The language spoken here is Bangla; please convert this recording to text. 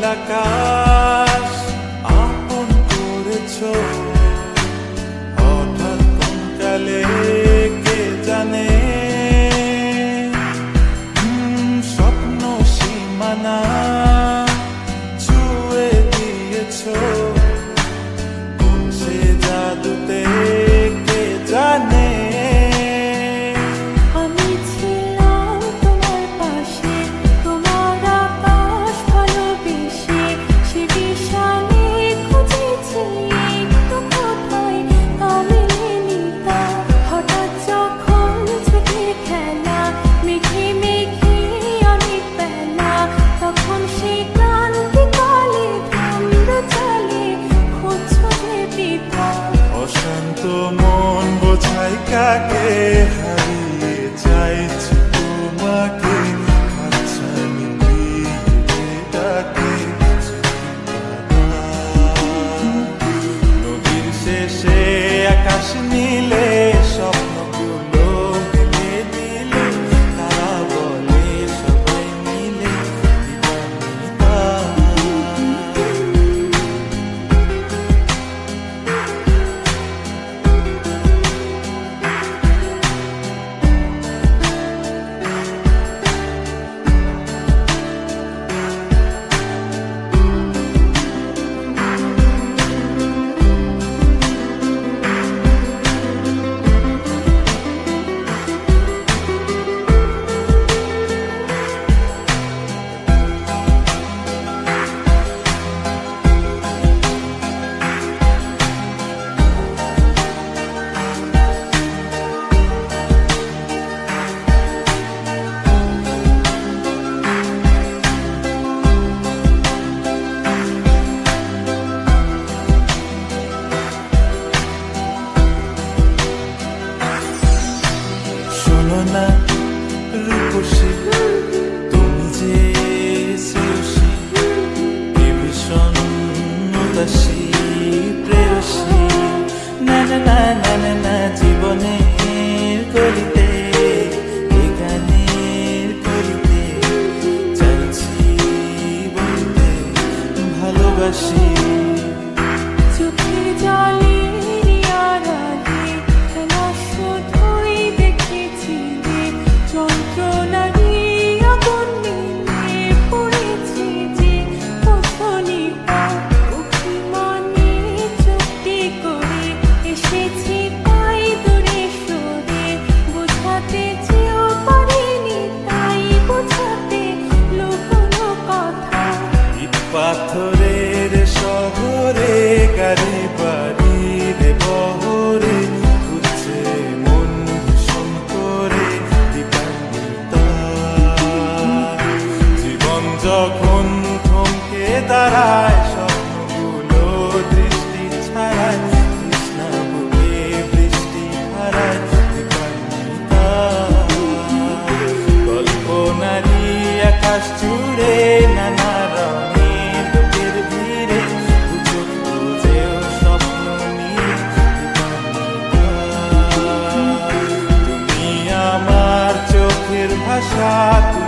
আকাশ আপন করেছো হঠাৎ কোন কালে কে জানে স্বপ্ন সীমানা ছুঁয়ে দিয়েছো কোন সে জাদুতে কে জানে অশান্ত মন বোঝাই কাকে হারিয়ে চাইছি তোমাকে খাচ্ছানি ডাকে নদীর শেষে আকাশ নীলে স্বপ্নগুলো মিলে দিলে তারা বলে সবাই মিলে না রূপসী তুমি যে শ্রেয়সী কে ভীষণ উদাসী প্রেয়সী না না না না না না জীবনের কলিতে এই গানের কলিতে চাইছি বলতে ভালোবাসি চোখের জলে পাথরের শহরে গাড়ি বাড়ির বহরে ঘুরছে মন ভীষণ করে দিবানিতা জীবন যখন থমকে দাঁড়ায় স্বপ্নগুলো দৃষ্টি ছাড়ায় তৃষ্ণা বুকে বৃষ্টি হারায় দিবানিতা কল্পনারি আকাশ জুড়ে নানা ভাষা